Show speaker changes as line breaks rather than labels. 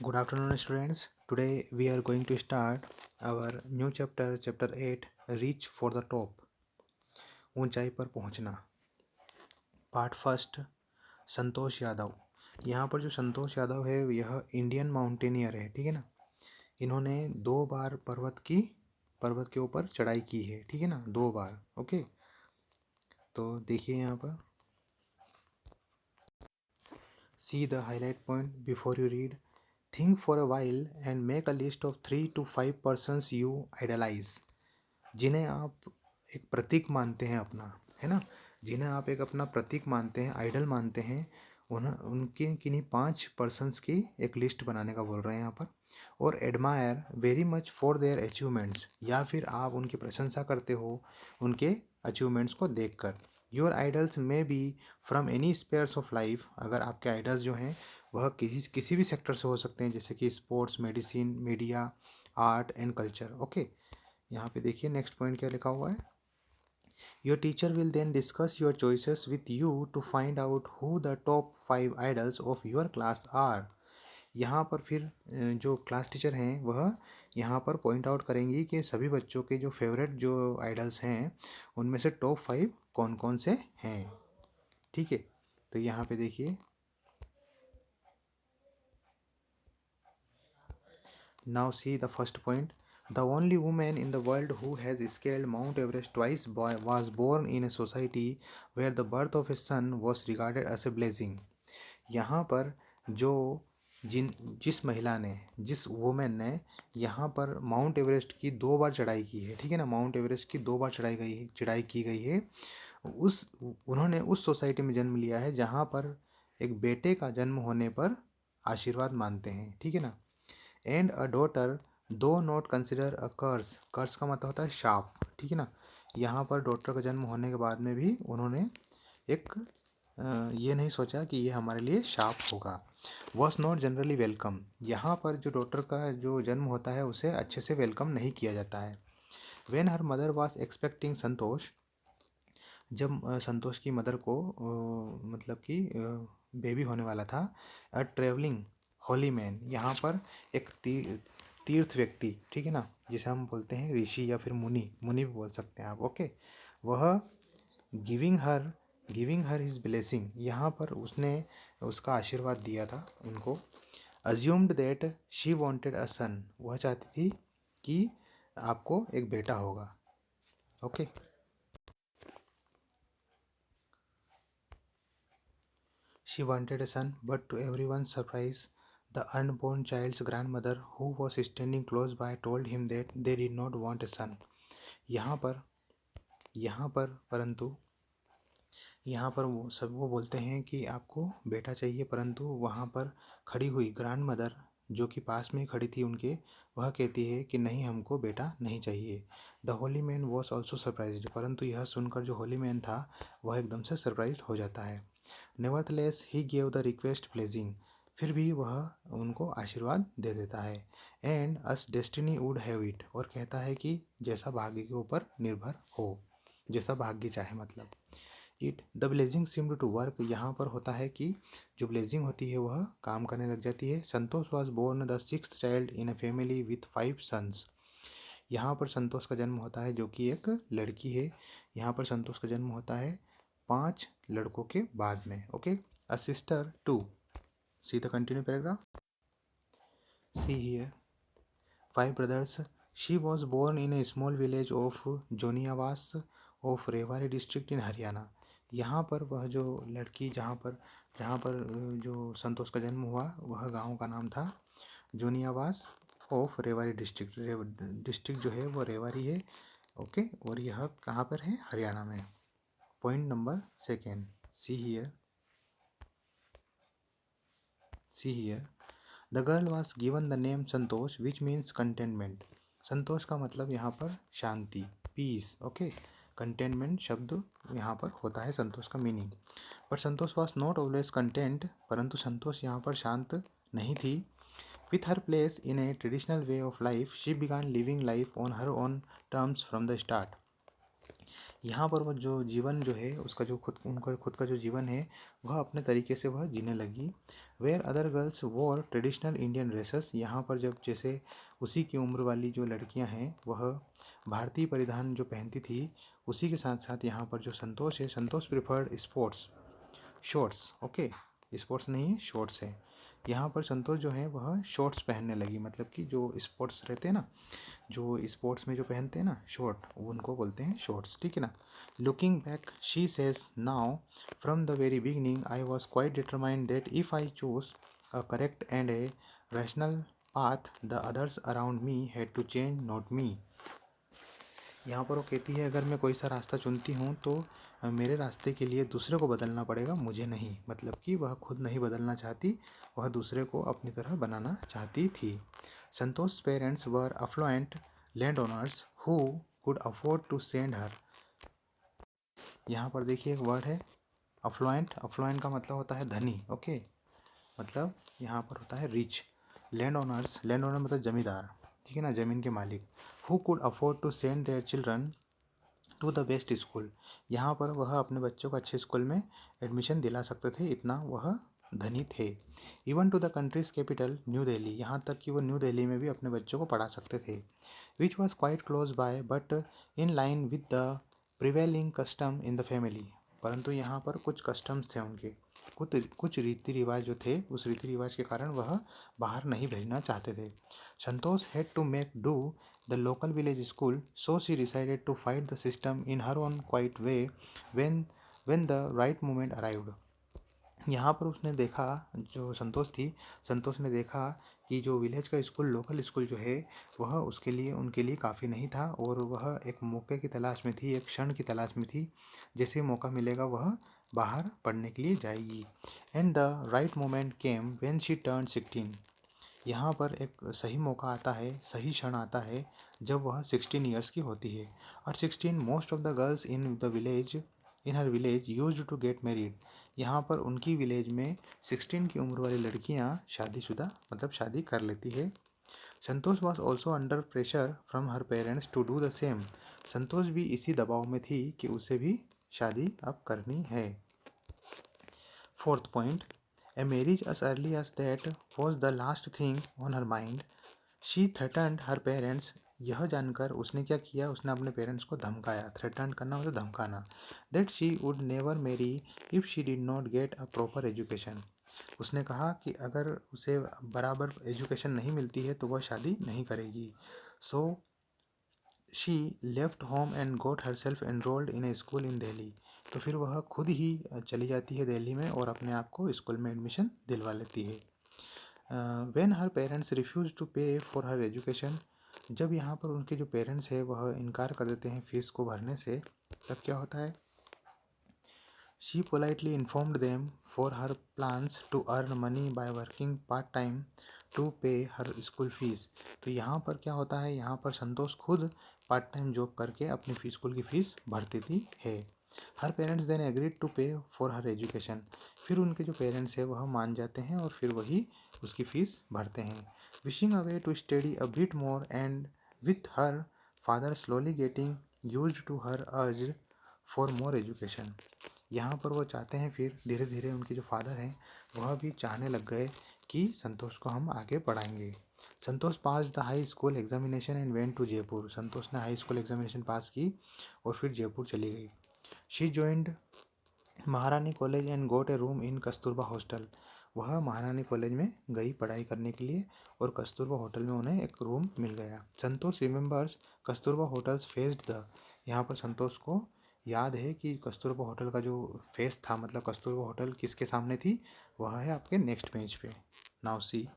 Good afternoon, students. Today we are going to start our new chapter, chapter 8, Reach for the Top. ऊंचाई पर पहुंचना। Part first, Santosh Yadav. यहाँ पर जो संतोष यादव है यह इंडियन माउंटेनियर है, ठीक है ना। इन्होंने 2 बार पर्वत के ऊपर चढ़ाई की है, ठीक है ना, 2 बार। ओके, तो देखिए यहाँ पर, see the highlight point before you read. Think for a while and make a list of 3 to 5 persons you idolize. जिन्हें आप एक प्रतीक मानते हैं अपना, है ना, जिन्हें आप एक अपना प्रतीक मानते हैं, आइडल मानते हैं, उनके किन्हीं 5 पर्सन्स की एक लिस्ट बनाने का बोल रहे हैं यहाँ पर। और admire very much for their achievements, या फिर आप उनकी प्रशंसा करते हो उनके अचीवमेंट्स को देखकर। Your idols may be from any spheres of life, अगर आपके आइडल्स जो हैं वह किसी भी सेक्टर से हो सकते हैं, जैसे कि sports, medicine, media, art and culture. Okay, यहाँ पे देखिए नेक्स्ट पॉइंट क्या लिखा हुआ है। Your teacher will then discuss your choices with you to find out who the top 5 idols of your class are. यहाँ पर फिर जो क्लास टीचर हैं वह यहाँ पर पॉइंट आउट करेंगी कि सभी बच्चों के जो फेवरेट जो आइडल्स हैं उनमें से टॉप 5 कौन कौन से हैं, ठीक है। तो यहाँ पे देखिए, now see the first point. The only woman in the world who has scaled Mount Everest twice was born in a society where the birth of a son was regarded as a blessing. यहाँ पर जो जिस महिला ने, जिस women ने यहाँ पर माउंट एवरेस्ट की 2 बार चढ़ाई की है, ठीक है ना, माउंट एवरेस्ट की 2 बार चढ़ाई की गई है, उन्होंने उस सोसाइटी में जन्म लिया है जहाँ पर एक बेटे का जन्म होने पर आशीर्वाद मानते हैं, ठीक है ना। एंड अ डॉटर दो नॉट कंसिडर अ कर्स, कर्स का मतलब होता है शाप, ठीक है ना। यहाँ पर डॉटर का जन्म होने के बाद में भी उन्होंने एक ये नहीं सोचा कि ये हमारे लिए शाप होगा। वॉज नॉट जनरली वेलकम, यहाँ पर जो डॉटर का जो जन्म होता है उसे अच्छे से वेलकम नहीं किया जाता है। When her mother was expecting Santosh, जब संतोष की मदर को मतलब कि बेबी होने वाला था, अ ट्रेवलिंग होली मैन, यहाँ पर एक तीर्थ व्यक्ति, ठीक है ना, जिसे हम बोलते हैं ऋषि या फिर मुनि, मुनि भी बोल सकते हैं आप। ओके, वह गिविंग हर हिज ब्लेसिंग, यहाँ पर उसने उसका आशीर्वाद दिया था उनको। Assumed that she wanted a son, वह चाहती थी कि आपको एक बेटा होगा। Okay, she wanted a son, but to everyone's surprise, the unborn child's grandmother, who was standing close by, told him that they did not want a son. यहाँ पर यहाँ पर परंतु यहाँ पर वो बोलते हैं कि आपको बेटा चाहिए, परंतु वहाँ पर खड़ी हुई ग्रैंड मदर जो कि पास में खड़ी थी उनके, वह कहती है कि नहीं, हमको बेटा नहीं चाहिए। The Holi man was also surprised, परंतु यह सुनकर जो होली मैन था वह एकदम से सरप्राइज हो जाता है। Nevertheless he gave the request blessing, फिर भी वह उनको आशीर्वाद दे देता है। And as destiny would have it, और कहता है कि जैसा भाग्य के ऊपर निर्भर हो, जैसा भाग्य चाहे, मतलब it the blessing seemed to work, यहाँ पर होता है कि जो ब्लेजिंग होती है वह काम करने लग जाती है। Santosh was born the 6th child in a family with 5 sons, यहाँ पर संतोष का जन्म होता है जो कि एक लड़की है। यहाँ पर संतोष का जन्म होता है 5 लड़कों के बाद में। Okay, a sister too, see the continue paragraph, see here 5 brothers. She was born in a small village of जोनियावास of Rewari district in Haryana. यहाँ पर वह जो लड़की जहाँ पर जो संतोष का जन्म हुआ वह गांव का नाम था जोनियावास ऑफ रेवाड़ी डिस्ट्रिक्ट। डिस्ट्रिक्ट जो है वो रेवाड़ी है। ओके, और यह कहाँ पर है? हरियाणा में। Point number second, see here the girl was given the name Santosh which means containment. Santosh का मतलब यहाँ पर शांति, पीस। ओके, कंटेनमेंट शब्द यहाँ पर होता है संतोष का मीनिंग। पर संतोष वॉज नॉट ऑलवेज कंटेंट, परंतु संतोष यहाँ पर शांत नहीं थी। With her place in A traditional way of life she began living life on her own terms from the start. यहाँ पर वो जो जीवन जो है उसका जो उनका खुद का जो जीवन है वह अपने तरीके से वह जीने लगी। Where other girls wore traditional Indian dresses, यहाँ पर जब जैसे उसी की उम्र वाली जो लड़कियाँ हैं वह भारतीय परिधान जो पहनती थी, उसी के साथ साथ यहाँ पर जो संतोष है, Santosh preferred sports shorts. Okay, sports नहीं है, शॉर्ट्स है। यहाँ पर संतोष जो है वह शॉर्ट्स पहनने लगी, मतलब कि जो स्पोर्ट्स रहते हैं ना, जो स्पोर्ट्स में जो पहनते हैं ना शॉर्ट, उनको बोलते हैं शॉर्ट्स, ठीक है ना। Looking back she says, now from the very beginning I was quite determined that if I choose a correct and a rational path the others around me had to change, not me. यहाँ पर वो कहती है अगर मैं कोई सा रास्ता चुनती हूँ तो मेरे रास्ते के लिए दूसरे को बदलना पड़ेगा, मुझे नहीं। मतलब कि वह खुद नहीं बदलना चाहती, वह दूसरे को अपनी तरह बनाना चाहती थी। Santosh parents were affluent land owners who could afford to send her. यहाँ पर देखिए एक वर्ड है अफ्लुएंट। अफ्लुएंट का मतलब होता है धनी। ओके, मतलब यहाँ पर होता है rich. Land owners, land owner मतलब जमींदार, ठीक है ना, ज़मीन के मालिक। Who could afford to send their children to the best school, यहाँ पर वह अपने बच्चों को अच्छे स्कूल में एडमिशन दिला सकते थे, इतना वह धनी थे। Even to the country's capital New Delhi, यहाँ तक कि वो न्यू दिल्ली में भी अपने बच्चों को पढ़ा सकते थे। Which was quite close by but in line with the prevailing custom in the family, परंतु यहाँ पर कुछ कस्टम्स थे उनके, कुछ रीति रिवाज जो थे, उस रीति रिवाज के कारण वह बाहर नहीं भेजना चाहते थे। Santosh had to make do the local village school, so she decided to fight the system in her own quiet way when the right moment arrived. यहाँ पर उसने देखा, जो संतोष थी, संतोष ने देखा कि जो विलेज का स्कूल, लोकल स्कूल जो है वह उसके लिए, उनके लिए काफ़ी नहीं था, और वह एक मौके की तलाश में थी, एक क्षण की तलाश में थी। जैसे मौका मिलेगा वह बाहर पढ़ने के लिए जाएगी। And the right moment came when she turn 16, यहाँ पर एक सही मौका आता है, सही क्षण आता है जब वह 16 ईयर्स की होती है। और 16 most of the girls in the village, in her village used to get married, यहाँ पर उनकी विलेज में 16 की उम्र वाली लड़कियाँ शादीशुदा, मतलब शादी कर लेती है। Santosh was also under pressure from her parents to do the same, Santosh भी इसी दबाव में थी कि उसे भी शादी अब करनी है। Fourth point, a marriage as early as that was the last thing on her mind. She threatened her parents. यह जानकर उसने क्या किया, उसने अपने पेरेंट्स को धमकाया। थ्रेटन करना मतलब धमकाना। That she would never marry if she did not get a proper education, उसने कहा कि अगर उसे बराबर एजुकेशन नहीं मिलती है तो वह शादी नहीं करेगी। So she left home and got herself enrolled in a school in Delhi, तो फिर वह खुद ही चली जाती है दिल्ली में और अपने आप को स्कूल में एडमिशन दिलवा लेती है। When her parents refuse to pay for her education, जब यहाँ पर उनके जो पेरेंट्स है वह इनकार कर देते हैं फीस को भरने से, तब क्या होता है, she politely informed them for her plans to earn money by working part time to pay her school fees. तो यहाँ पर क्या होता है, यहाँ पर संतोष खुद पार्ट टाइम जॉब करके अपनी फीस, स्कूल की फ़ीस भरती थी है। हर parents then agreed to pay for her education, फिर उनके जो पेरेंट्स है वह मान जाते हैं और फिर वही उसकी फ़ीस भरते हैं। Wishing away to study a bit more and with her father slowly getting used to her urge for more education, यहाँ पर वो चाहते हैं, फिर धीरे धीरे उनके जो फादर हैं वह भी चाहने लग गए कि संतोष को हम आगे पढ़ाएंगे। Santosh pass the high school examination and went to Jaipur, Santosh ने हाई स्कूल एग्जामिनेशन पास की और फिर जयपुर चली गई। She joined Maharani College and got a room in Kasturba hostel, वह महारानी कॉलेज में गई पढ़ाई करने के लिए और कस्तूरबा होटल में उन्हें एक रूम मिल गया। Santosh remembers Kasturba hotels faced the, यहाँ पर संतोष को याद है कि कस्तूरबा होटल का जो फेस था, मतलब कस्तूरबा होटल किसके सामने थी, वह है आपके नेक्स्ट पेज पे। Now see